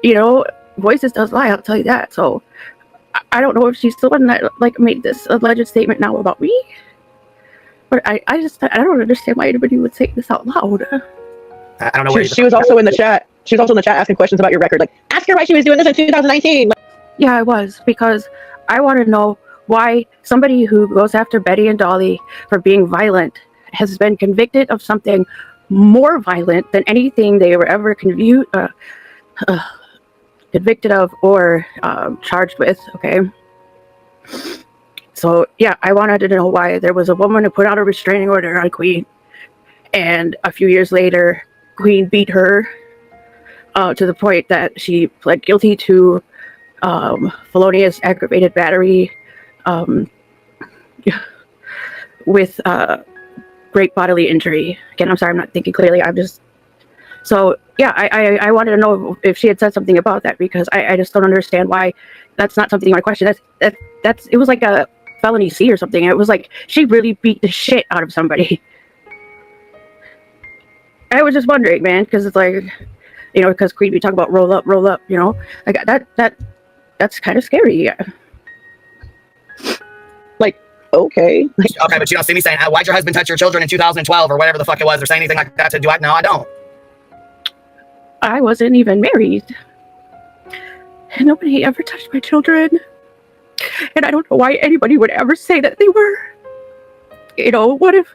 you know, voices does lie, I'll tell you that. So I don't know if she's the one that like made this alleged statement now about me. But I don't understand why anybody would say this out loud. I don't know where she was also in the chat. She was also in the chat asking questions about your record. Like, ask her why she was doing this in 2019. Yeah, I was, because I want to know why somebody who goes after Betty and Dolly for being violent has been convicted of something more violent than anything they were ever convicted of or charged with. Okay. So, yeah, I wanted to know why there was a woman who put out a restraining order on Queen, and a few years later, Queen beat her to the point that she pled guilty to felonious aggravated battery with great bodily injury. Again, I'm sorry, I'm not thinking clearly. So, yeah, I wanted to know if she had said something about that, because I just don't understand why that's not something I question. It was like a felony C or something. It was like she really beat the shit out of somebody. I was just wondering, man, because it's like, you know, because Queen, we talk about roll up, you know, like that's kind of scary. Yeah. Like, okay, but you don't see me saying, why'd your husband touch your children in 2012 or whatever the fuck it was, or say anything like that. Do I? No, I don't. I wasn't even married. Nobody ever touched my children. And I don't know why anybody would ever say that they were. You know, what if...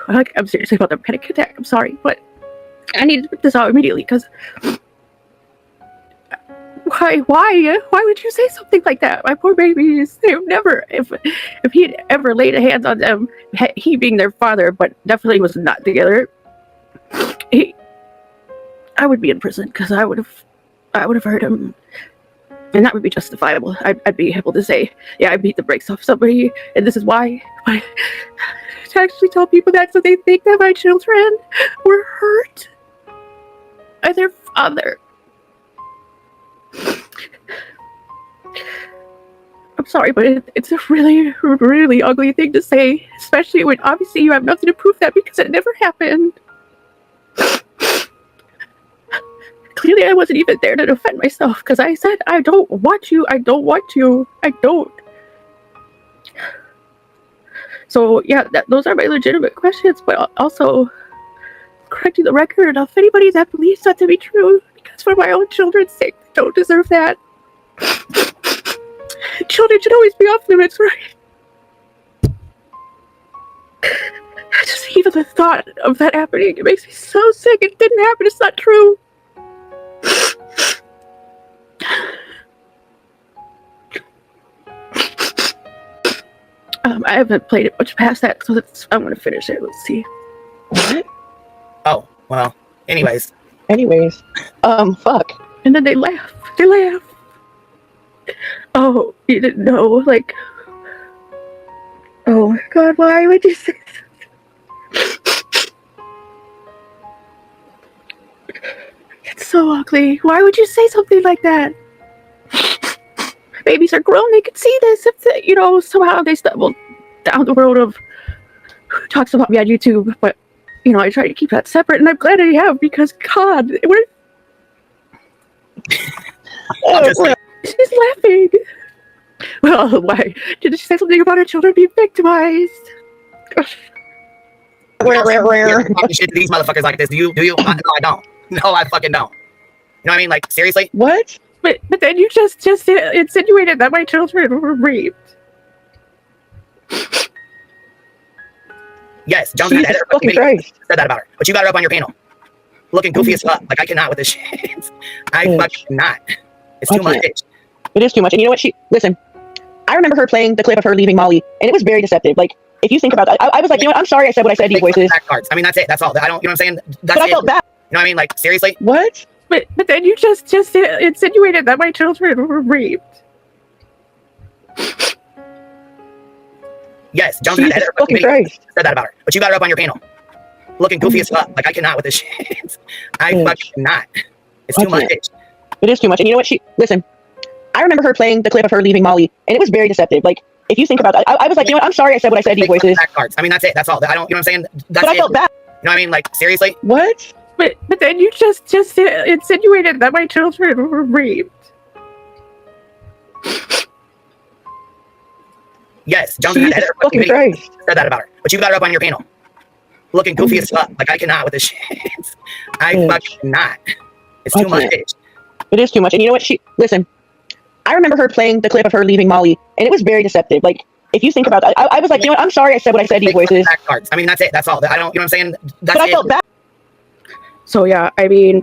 Like, I'm seriously about the panic attack. I'm sorry, but I need to put this out immediately, because... Why would you say something like that? My poor babies, they would never... If he had ever laid hands on them, he being their father, but definitely was not together, I would be in prison, because I would have hurt him. And that would be justifiable. I'd be able to say, yeah, I beat the brakes off somebody, and this is why. But to actually tell people that so they think that my children were hurt by their father. I'm sorry, but it's a really, really ugly thing to say, especially when obviously you have nothing to prove that, because it never happened. Clearly, I wasn't even there to defend myself, because I said, I don't want you. I don't. So, yeah, those are my legitimate questions, but also correcting the record of anybody that believes that to be true, because for my own children's sake, they don't deserve that. Children should always be off limits, right? Just even the thought of that happening, it makes me so sick. It didn't happen. It's not true. I haven't played it much past that, so I'm gonna finish it. Let's see. What? Oh, well, anyways. Fuck. And then they laugh. Oh, you didn't know, like... Oh my god, why would you say that? It's so ugly. Why would you say something like that? Babies are grown, they could see this if they, you know, somehow they stumble down the road of who talks about me on YouTube, but, you know, I try to keep that separate, and I'm glad I have, because, God, she's laughing. Well, why? Did she say something about her children being victimized? Talking shit to these motherfuckers like this. Do you? No, I don't. No, I fucking don't. You know what I mean? Like, seriously? What? But then you just insinuated that my children were raped. Yes, Jones had her fucking said that about her. But you got her up on your panel. Looking goofy as fuck. Like, I cannot with this shit. I fucking cannot. It's too much. It is too much. And you know what? Listen, I remember her playing the clip of her leaving Molly, and it was very deceptive. Like, if you think about that, I was like, you know what? I'm sorry I said what I said to you voices. I mean, that's it. That's all. I don't, you know what I'm saying? That's but I felt bad. You know what I mean? Like, seriously? What? But then you just insinuated that my children were raped. Yes, Jones had her fucking said that about her. But you got her up on your panel. Looking goofy as fuck. Like, I cannot with this shit. I fucking cannot. It's too much. It is too much. And you know what? Listen, I remember her playing the clip of her leaving Molly, and it was very deceptive. Like, if you think about that, I was like, you know what? I'm sorry I said what I said to you voices. I mean, that's it. That's all. I don't, you know what I'm saying? That's but I felt bad. You know what I mean? Like, seriously? What? But then you just insinuated that my children were raped. Yes, Johnson Jesus had her fucking video Christ. said that about her, but you got her up on your panel, looking goofy as fuck. Like I cannot with this shit. I fucking not. It's too much. It is too much. And you know what? Listen, I remember her playing the clip of her leaving Molly, and it was very deceptive. Like, if you think about it, I was like, you know what? I'm sorry I said what I said to you, voices. Cards. I mean, that's it. That's all. I don't, you know what I'm saying? That's but I felt bad. So yeah, I mean,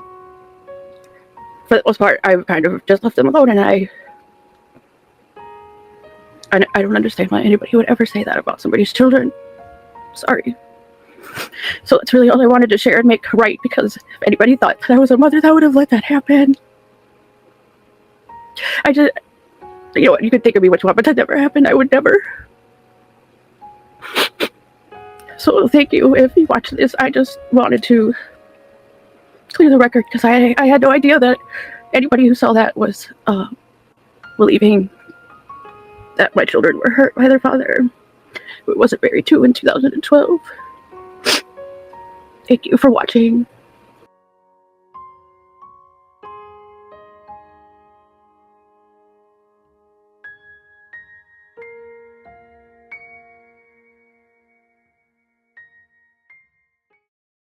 for the most part, I kind of just left them alone, and I don't understand why anybody would ever say that about somebody's children. Sorry. So that's really all I wanted to share and make right, because if anybody thought that I was a mother, that would have let that happen. I just, you know what, you could think of me what you want, but that never happened. I would never. So thank you if you watch this. I just wanted to clear the record, because I had no idea that anybody who saw that was believing that my children were hurt by their father, who wasn't married to in 2012. Thank you for watching.